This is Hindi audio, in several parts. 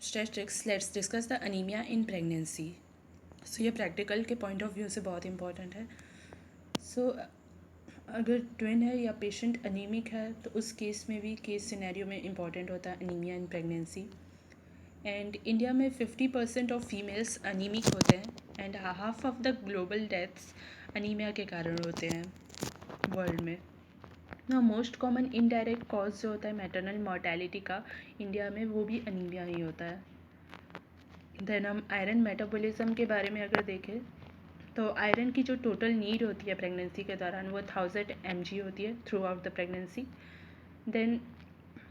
obstetrics, let's discuss the anemia in pregnancy. So ये प्रैक्टिकल के पॉइंट ऑफ व्यू से बहुत इंपॉर्टेंट है. सो अगर ट्विन है या पेशेंट अनीमिक है तो उस केस में भी केस सिनेरियो में इम्पॉर्टेंट होता है anaemia in pregnancy. And India में 50% ऑफ फीमेल्स अनीमिक होते हैं and half of the global deaths anaemia के कारण होते हैं वर्ल्ड में. ना मोस्ट कॉमन इनडायरेक्ट कॉज जो होता है मैटरनल मॉर्टेलिटी का इंडिया में, वो भी अनीमिया ही होता है. देन हम आयरन मेटाबॉलिज्म के बारे में अगर देखें तो आयरन की जो टोटल नीड होती है प्रेगनेंसी के दौरान वो 1000 mg होती है throughout the pregnancy. Then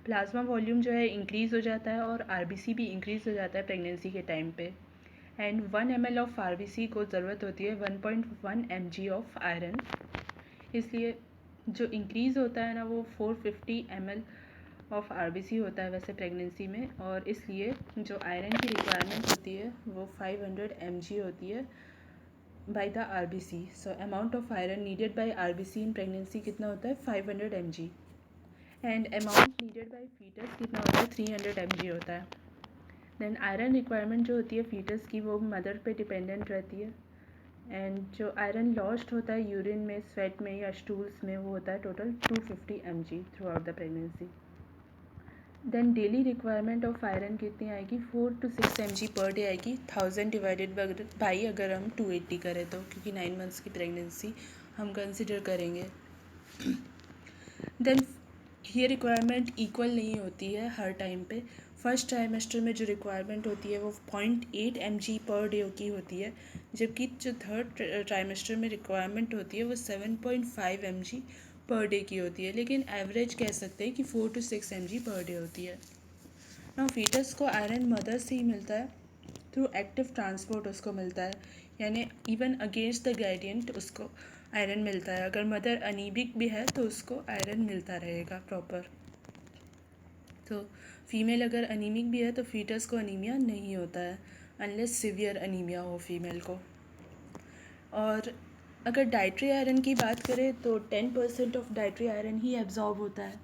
plasma volume जो है इंक्रीज़ हो जाता है और आरबीसी भी इंक्रीज़ हो जाता है प्रेगनेंसी के टाइम पे. एंड 1 ml ऑफ आरबीसी को ज़रूरत होती है 1.1 mg ऑफ आयरन. इसलिए जो इंक्रीज़ होता है ना वो 450 ml ऑफ आरबीसी होता है वैसे प्रेगनेंसी में, और इसलिए जो आयरन की रिक्वायरमेंट होती है वो 500 mg होती है by the RBC. So amount of iron needed by RBC in pregnancy कितना होता है 500 mg. And amount needed by foetus कितना होता है 300 mg होता है. देन आयरन रिक्वायरमेंट जो होती है फीटस की वो मदर पे डिपेंडेंट रहती है. एंड जो आयरन लॉस्ट होता है यूरिन में, स्वेट में या स्टूल्स में वो होता है total 250 mg throughout the pregnancy. Then daily requirement of iron कितनी आएगी 4 to 6 mg पर डे आएगी. 1000 डिवाइडेड बाई अगर हम 280 करें तो, क्योंकि 9 मंथ्स की प्रेगनेंसी हम कंसिडर करेंगे. देन ये रिक्वायरमेंट इक्वल नहीं होती है हर टाइम पे. फर्स्ट ट्राइमेस्टर में जो रिक्वायरमेंट होती है वो 0.8 mg पर डे की होती है, जबकि जो थर्ड ट्राइमेस्टर में रिक्वायरमेंट होती है वो 7.5 mg पर डे की होती है. लेकिन एवरेज कह सकते हैं कि 4 to 6 mg पर डे होती है. ना फीटस को आयरन मदर से ही मिलता है थ्रू एक्टिव ट्रांसपोर्ट उसको मिलता है, यानी इवन अगेंस्ट द ग्रेडियंट उसको आयरन मिलता है. अगर मदर अनीमिक भी है तो उसको आयरन मिलता रहेगा प्रॉपर. तो फीमेल अगर अनीमिक भी है तो फीटस को अनीमिया नहीं होता है अनलेस सिवियर अनीमिया हो फीमेल को. और अगर डाइट्री आयरन की बात करें तो 10% of dietary iron he absorb होता है.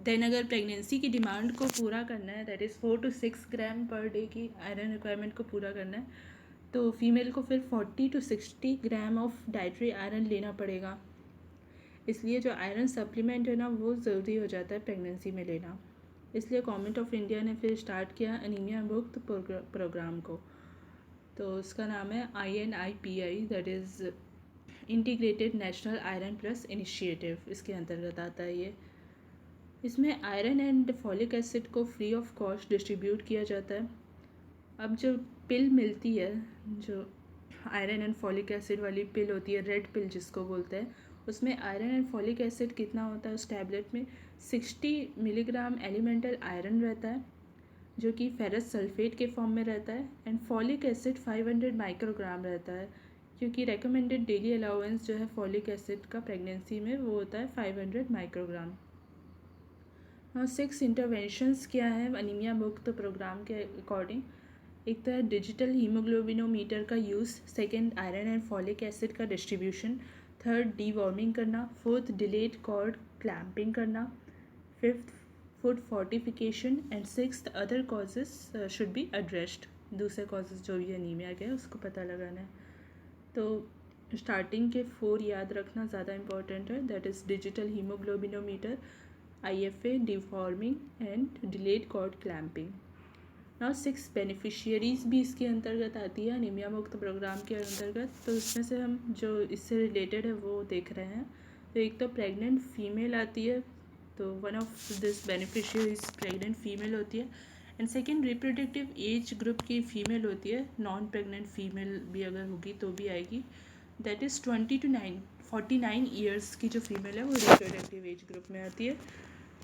देन अगर प्रेगनेंसी की डिमांड को पूरा करना है, that is 4 to 6 gram per day की आयरन रिक्वायरमेंट को पूरा करना है, तो फीमेल को फिर 40 to 60 gram of dietary iron लेना पड़ेगा. इसलिए जो आयरन सप्लीमेंट है ना वो ज़रूरी हो जाता है प्रेगनेंसी में लेना. इसलिए गवर्नमेंट ऑफ इंडिया ने फिर स्टार्ट किया अनीमिया मुक्त प्रोग्राम को. तो उसका नाम है INIPI, that is integrated national iron plus initiative. इसके अंतर्गत आता है ये. इसमें आयरन एंड फॉलिक एसिड को फ्री ऑफ कॉस्ट डिस्ट्रीब्यूट किया जाता है. अब जो पिल मिलती है, जो आयरन एंड फॉलिक एसिड वाली पिल होती है, रेड पिल जिसको बोलते हैं, उसमें आयरन एंड फॉलिक एसिड कितना होता है उस टैबलेट में 60 मिलीग्राम एलिमेंटल आयरन रहता है जो कि फेरस सल्फेट के फॉर्म में रहता है. एंड फॉलिक एसिड 500 माइक्रोग्राम रहता है, क्योंकि रेकमेंडेड डेली अलाउंस जो है फॉलिक एसिड का प्रेगनेंसी में वो होता है 500 माइक्रोग्राम. हाँ, 6 इंटरवेंशंस क्या हैं अनीमिया मुक्त प्रोग्राम के अकॉर्डिंग. एक तो है डिजिटल हीमोग्लोबिनोमीटर का use. Second, iron and folic acid का डिस्ट्रीब्यूशन. थर्ड, डीवॉर्मिंग करना. फोर्थ, डिलेड कॉर्ड क्लैम्पिंग करना. Fifth, food fortification. And sixth, other causes should be addressed. दूसरे कॉजेस जो भी अनीमिया के हैं उसको पता लगाना है. तो स्टार्टिंग के 4 याद रखना ज़्यादा इंपॉर्टेंट है, that is digital haemoglobinometer, IFA, deworming and delayed cord clamping. Now 6 beneficiaries भी इसके अंतर्गत आती है अनीमिया मुक्त प्रोग्राम के अंतर्गत. तो इसमें से हम जो इससे रिलेटेड है वो देख रहे हैं. तो एक तो प्रेग्नेंट फीमेल आती है, तो one of this beneficiaries pregnant female होती है. And second, reproductive age group की फीमेल होती है. नॉन प्रेग्नेंट फीमेल भी अगर होगी तो भी आएगी. दैट इज़ 20 to 49 ईयर्स की जो फीमेल है वो रिप्रोडक्टिव एज ग्रुप में आती है.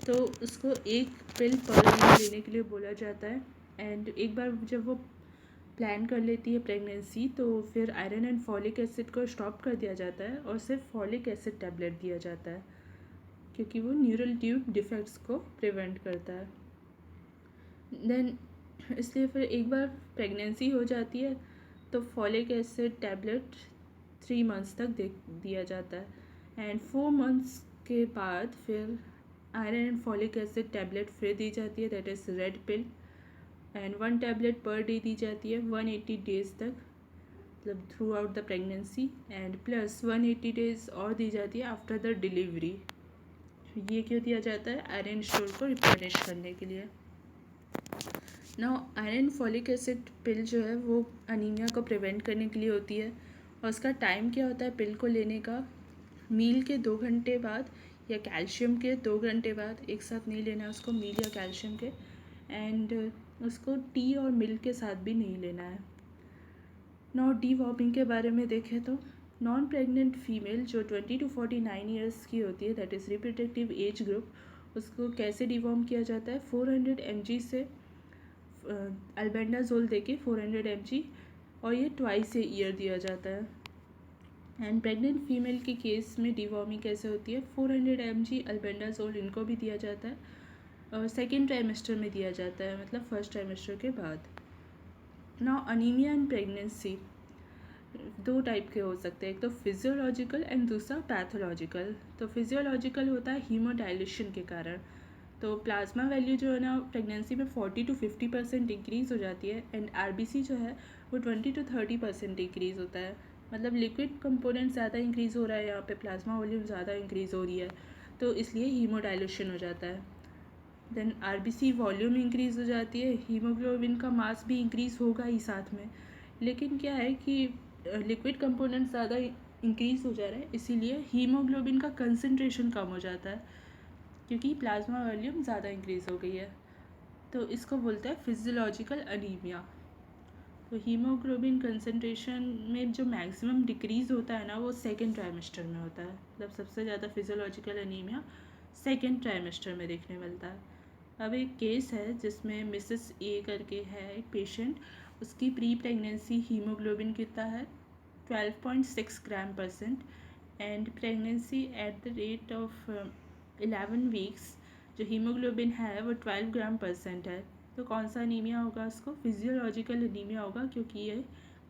तो उसको एक पिल पर वीक लेने के लिए बोला जाता है. एंड एक बार जब वो प्लान कर लेती है प्रेगनेंसी तो फिर आयरन एंड फॉलिक एसिड को स्टॉप कर दिया जाता है और सिर्फ फॉलिक एसिड टैबलेट दिया जाता है, क्योंकि वो न्यूरल ट्यूब डिफेक्ट्स को प्रिवेंट करता है. देन इसलिए फिर एक बार प्रेगनेंसी हो जाती है तो फॉलिक एसिड टैबलेट 3 मंथ्स तक दिया जाता है. एंड 4 मंथ्स के बाद फिर iron and folic acid tablet फिर दी जाती है, that is red pill, and 1 tablet per day दी जाती है 180 डेज़ तक, मतलब throughout the pregnancy, and plus 180 days और दी जाती है आफ्टर द डिलीवरी। ये क्यों दिया जाता है? आयरन स्टोर को रिप्लेनिश करने के लिए। नाउ आयरन फॉलिक एसिड पिल जो है वो अनीमिया को प्रिवेंट करने के लिए होती है, और उसका टाइम क्या होता है पिल को लेने का? मील के 2 घंटे बाद या कैल्शियम के 2 घंटे बाद, एक साथ नहीं लेना है उसको, मील या कैल्शियम के, एंड उसको टी और मिल्क के साथ भी नहीं लेना है। नाउ डीवॉर्मिंग के बारे में देखें तो नॉन प्रेग्नेंट फीमेल जो 20 to 49 ईयर्स की होती है, that is reproductive age group, उसको कैसे डिवॉर्म किया जाता है? 400 mg से अल्बेंडाजोल देके 400 mg, और ये ट्वाइस ए ईयर दिया जाता है। एंड प्रेग्नेंट फीमेल के केस में डिवॉर्मिंग कैसे होती है? 400 mg अल्बेंडाजोल इनको भी दिया जाता है, और सेकेंड ट्राइमेस्टर में दिया जाता है, मतलब फर्स्ट ट्राइमेस्टर के बाद। Now anaemia in pregnancy 2 type के हो सकते हैं, एक तो फिजियोलॉजिकल एंड दूसरा पैथोलॉजिकल। तो फिजियोलॉजिकल होता है हीमोडाइलेशन के कारण, तो प्लाज्मा वैल्यू जो है ना प्रेगनेंसी में 40 to 50% इंक्रीज़ हो जाती है, एंड आरबीसी जो है वो 20 to 30% इंक्रीज़ होता है, मतलब लिक्विड कंपोनेंट ज़्यादा इंक्रीज़ हो रहा है, यहाँ पे प्लाज्मा वॉल्यूम ज़्यादा इंक्रीज़ हो रही है, तो इसलिए हीमोडाइलेशन हो जाता है। देन आरबीसी वॉल्यूम इंक्रीज़ हो जाती है, हीमोग्लोबिन का मास भी इंक्रीज़ होगा ही साथ में, लेकिन क्या है कि लिक्विड कंपोनेंट ज़्यादा इंक्रीज़ हो जा रहा है, इसीलिए हीमोग्लोबिन का कंसंट्रेशन कम हो जाता है, क्योंकि प्लाज्मा वॉल्यूम ज़्यादा इंक्रीज़ हो गई है, तो इसको बोलते हैं फिजियोलॉजिकल अनीमिया। तो हीमोग्लोबिन कंसंट्रेशन में जो मैक्सिमम डिक्रीज़ होता है ना वो सेकेंड ट्राइमेस्टर में होता है, मतलब सबसे ज़्यादा फिजियोलॉजिकल अनीमिया सेकेंड ट्राइमेस्टर में देखने मिलता है। अब एक केस है जिसमें मिसेस ए करके है एक पेशेंट, उसकी प्री प्रेगनेंसी हीमोग्लोबिन कितना है? 12.6 gram percent, and pregnancy at the rate of 11 weeks जो हीमोग्लोबिन है वो 12 ग्राम परसेंट है, तो कौन सा अनीमिया होगा? उसको फिजियोलॉजिकल अनीमिया होगा, क्योंकि ये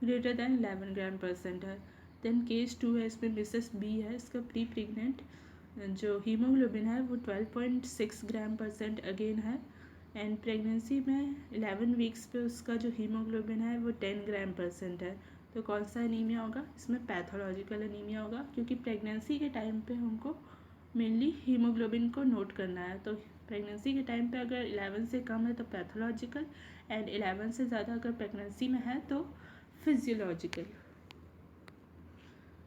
ग्रेटर दैन 11 ग्राम परसेंट है। देन केस 2 है, इसमें मिसेस बी है, इसका प्री प्रेग्नेंट जो हीमोग्लोबिन है वो 12.6 ग्राम परसेंट अगेन है, एंड प्रेगनेंसी में 11 वीक्स पे उसका जो हीमोग्लोबिन है वो 10 ग्राम परसेंट है, तो कौन सा अनीमिया होगा? इसमें पैथोलॉजिकल अनीमिया होगा, क्योंकि प्रेगनेंसी के टाइम पे हमको मेनली हीमोग्लोबिन को नोट करना है, तो प्रेगनेंसी के टाइम पे अगर 11 से कम है तो पैथोलॉजिकल, एंड 11 से ज़्यादा अगर प्रेगनेंसी में है तो फिजियोलॉजिकल।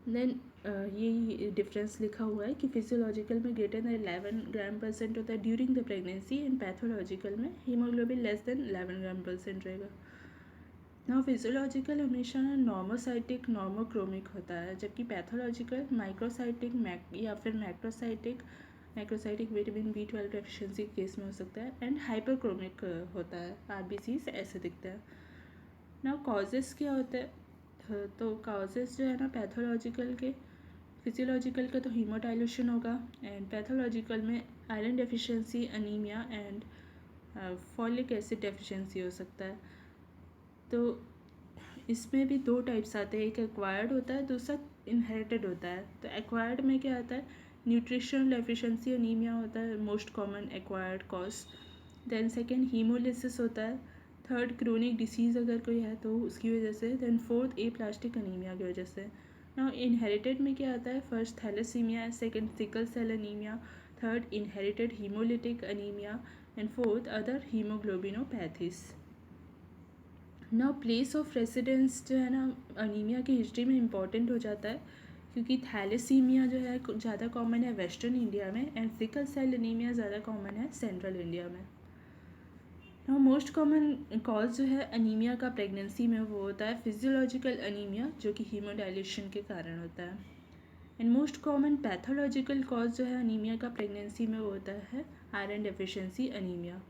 देन यही डिफरेंस लिखा हुआ है कि फिजियोलॉजिकल में ग्रेटर दैन 11 ग्राम परसेंट होता है during the pregnancy, and pathological में हीमोग्लोबिन लेस देन 11 ग्राम परसेंट रहेगा। ना फिजियोलॉजिकल हमेशा नॉर्मोसाइटिक नॉर्मोक्रोमिक होता है, जबकि पैथोलॉजिकल माइक्रोसाइटिक या फिर macrocytic vitamin B12 deficiency case में हो सकता है, एंड हाइपरक्रोमिक होता है, आरबीसी ऐसे दिखता है ना। कॉजेस क्या होते हैं? तो कॉजेस जो है ना पैथोलॉजिकल के, फिजियोलॉजिकल का तो हीमोडाइलेशन होगा, एंड पैथोलॉजिकल में iron deficiency, anaemia and folic acid deficiency हो सकता है। तो इसमें भी 2 टाइप्स आते हैं, एक एक्वायर्ड होता है, दूसरा इनहेरिटेड होता है। तो एक्वायर्ड में क्या आता है? न्यूट्रिशनल डेफिशिएंसी अनीमिया होता है, most common acquired cause. Then second haemolysis होता है, थर्ड क्रोनिक डिसीज़ अगर कोई है तो उसकी वजह से, देन फोर्थ एप्लास्टिक अनीमिया की वजह से। नाउ इनहेरिटेड में क्या आता है? First thalassaemia, second sickle cell anaemia, third inherited haemolytic anaemia, and fourth other haemoglobinopathies. ना प्लेस ऑफ रेसिडेंस जो है ना अनीमिया की हिस्ट्री में इम्पॉर्टेंट हो जाता है, क्योंकि थैलेसीमिया जो है ज़्यादा कॉमन है वेस्टर्न इंडिया में, एंड सिकल सेल अनीमिया ज़्यादा कॉमन है सेंट्रल इंडिया में। ना मोस्ट कॉमन कॉज जो है अनीमिया का प्रेगनेंसी में वो होता है फिजियोलॉजिकल अनीमिया, जो कि हीमोडाइलेशन के कारण होता है, and most common pathological cause जो है अनीमिया का प्रेगनेंसी में वो होता है आयरन डेफिशिएंसी अनीमिया।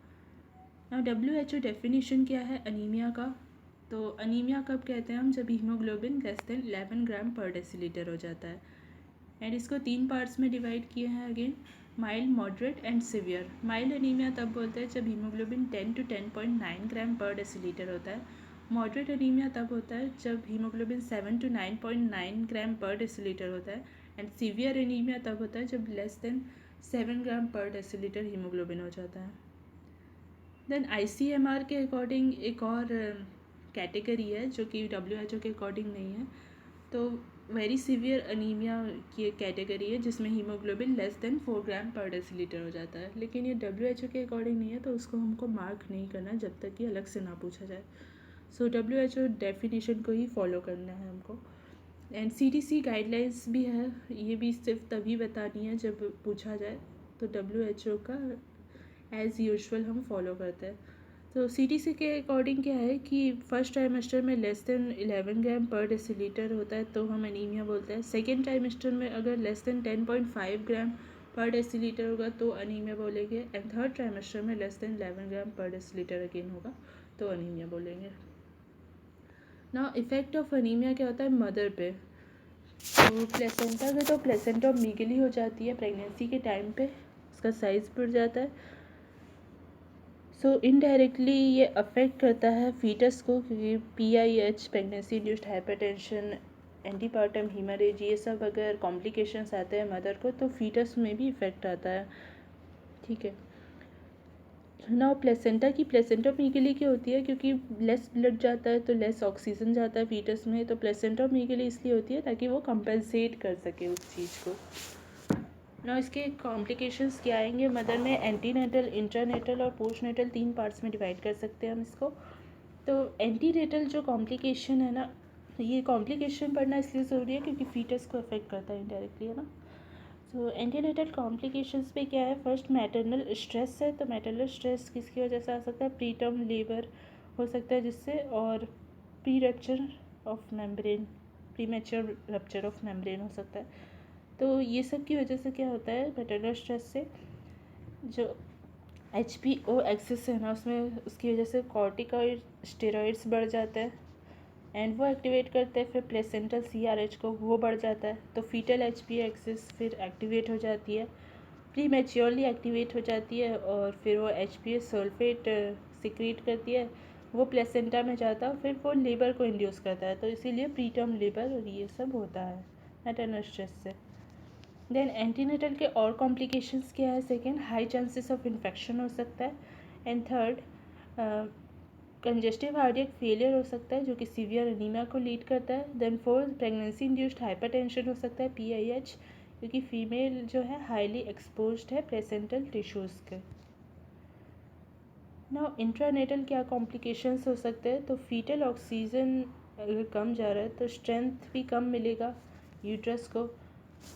ना WHO डेफिनेशन क्या है अनीमिया का? तो अनीमिया कब कहते हैं हम? जब हीमोग्लोबिन लेस देन 11 ग्राम पर डेसीलीटर हो जाता है, एंड इसको 3 पार्ट्स में डिवाइड किए हैं again, mild, moderate and severe. Mild anaemia तब बोलते हैं जब हीमोग्लोबिन 10 to 10.9 ग्राम पर डेसीलीटर होता है। मॉडरेट अनीमिया तब होता है जब हीमोग्लोबिन 7 to 9.9 ग्राम पर डेसीलीटर होता है, एंड सीवियर अनीमिया तब होता है जब लेस देन 7 ग्राम पर डेसीलीटर हीमोग्लोबिन हो जाता है। देन ICMR के अकॉर्डिंग एक और कैटेगरी है जो कि WHO के अकॉर्डिंग नहीं है, तो वेरी सीवियर अनीमिया की एक कैटेगरी है जिसमें हीमोग्लोबिन लेस देन 4 ग्राम पर डेसीलीटर हो जाता है, लेकिन ये WHO के अकॉर्डिंग नहीं है, तो उसको हमको मार्क नहीं करना जब तक कि अलग से ना पूछा जाए। सो WHO डेफिनेशन को ही फॉलो करना है हमको। एंड CDC गाइडलाइंस भी है, ये भी सिर्फ तभी बतानी है जब पूछा जाए, तो WHO का एज़ यूजुअल हम फॉलो करते हैं। तो CDC के अकॉर्डिंग क्या है कि फर्स्ट ट्राइमेस्टर में लेस देन 11 ग्राम पर डेसीलीटर होता है तो हम एनीमिया बोलते हैं। सेकेंड ट्राइमेस्टर में अगर लेस देन 10.5 ग्राम पर डेसीलीटर होगा तो अनीमिया बोलेंगे। एंड थर्ड ट्राइमेस्टर में लेस देन 11 ग्राम पर डेसीलीटर अगेन होगा तो अनीमिया बोलेंगे। ना इफेक्ट ऑफ अनीमिया क्या होता है मदर पे, तो प्लेसेंटा में तो प्लेसेंटा मीगली हो जाती है प्रेगनेंसी के टाइम पे, उसका साइज़ बढ़ जाता है। सो इनडायरेक्टली ये अफेक्ट करता है फीटस को, क्योंकि PIH pregnancy induced hypertension, antepartum haemorrhage, ये सब अगर कॉम्प्लिकेशंस आते हैं मदर को तो फीटस में भी इफेक्ट आता है। ठीक है ना। प्लेसेंटा की प्लेसेंटा मीगली की होती है क्योंकि लेस ब्लड जाता है तो लेस ऑक्सीजन जाता है फीटस में, तो प्लेसेंटा मीगली इसलिए होती है ताकि वो कंपेंसेट कर सके उस चीज़ को ना। इसके कॉम्प्लिकेशंस क्या आएंगे मदर में, एंटीनेटल, इंट्रानेटल और पोस्टनेटल 3 पार्ट्स में डिवाइड कर सकते हैं हम इसको। तो एंटीनेटल जो कॉम्प्लिकेशन है ना, ये कॉम्प्लिकेशन पढ़ना इसलिए ज़रूरी है क्योंकि फीटस को अफेक्ट करता है इनडायरेक्टली, है ना। तो एंटीनेटल कॉम्प्लिकेशंस पे क्या है, फर्स्ट मैटरनल स्ट्रेस है, तो मैटरनल स्ट्रेस किसकी वजह से आ सकता है, प्रीटर्म लेबर हो सकता है जिससे, और pre rupture of membrane, premature rupture of membrane हो सकता है। तो ये सब की वजह से क्या होता है मैटरनल स्ट्रेस से, जो HPO एक्सेस है ना उसमें, उसकी वजह से कॉर्टिकॉइड स्टेरॉइड्स बढ़ जाते हैं एंड वो एक्टिवेट करते हैं फिर प्लेसेंटल CRH को, वो बढ़ जाता है तो फीटल HPO एक्सेस फिर एक्टिवेट हो जाती है, प्री मैच्योरली एक्टिवेट हो जाती है और फिर वो HPA सल्फेट सिक्रीट करती है, वो प्लेसेंटा में जाता है फिर वो लेबर को इंड्यूस करता है, तो इसीलिए प्रीटर्म लेबर और ये सब होता है मैटरनल स्ट्रेस से। देन एंटीनेटल के और कॉम्प्लिकेशंस क्या है, second high chances of infection हो सकता है, and third congestive cardiac failure हो सकता है जो कि सीवियर एनीमिया को लीड करता है। Then fourth pregnancy induced hypertension हो सकता है PIH, क्योंकि फीमेल जो है हाईली एक्सपोज्ड है प्लेसेंटल टिश्यूज़ के। नाउ इंट्रानेटल क्या कॉम्प्लिकेशंस हो सकते हैं, तो फीटल ऑक्सीजन अगर कम जा रहा है तो स्ट्रेंथ भी कम मिलेगा यूट्रस को,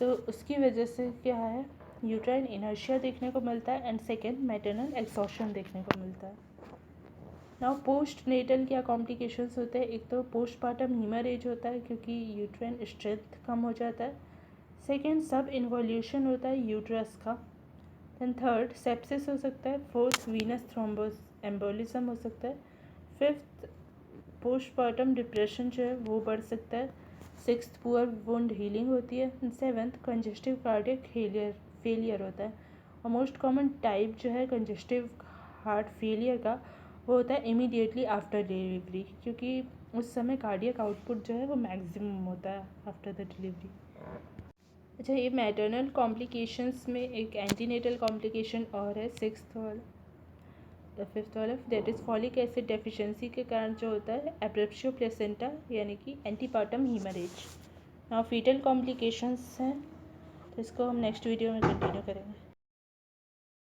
तो उसकी वजह से क्या है यूट्राइन इनर्शिया देखने को मिलता है, एंड सेकेंड मैटरनल एक्सॉशन देखने को मिलता है। नाउ पोस्ट नेटल क्या कॉम्प्लिकेशंस होते हैं, एक तो पोस्टपार्टम हीमरेज होता है क्योंकि यूट्राइन स्ट्रेंथ कम हो जाता है, सेकेंड सब इन्वॉल्यूशन होता है यूट्रस का, देन थर्ड सेप्सिस हो सकता है, फोर्थ वीनस थ्रोम्बोस एम्बोलिज्म हो सकता है, फिफ्थ पोस्टपार्टम डिप्रेशन जो है वो बढ़ सकता है, सिक्स्थ पुअर वुंड हीलिंग होती है, सेवन्थ कंजेस्टिव कार्डियक फेलियर होता है, और मोस्ट कॉमन टाइप जो है कंजेस्टिव हार्ट फेलियर का वो होता है इमीडिएटली आफ्टर डिलीवरी, क्योंकि उस समय कार्डियक आउटपुट जो है वो मैक्सिमम होता है आफ्टर द डिलीवरी। अच्छा, ये मैटरनल कॉम्प्लिकेशंस में एक एंटीनेटल कॉम्प्लिकेशन और है सिक्स्थ वाला, फिफ्थ वाला, that is folic acid deficiency के कारण जो होता है एब्रेप्शियो प्लेसेंटा यानी कि एंटीपार्टम हीमरेज। नाउ फीटल कॉम्प्लिकेशंस हैं तो इसको हम नेक्स्ट वीडियो में कंटिन्यू करेंगे।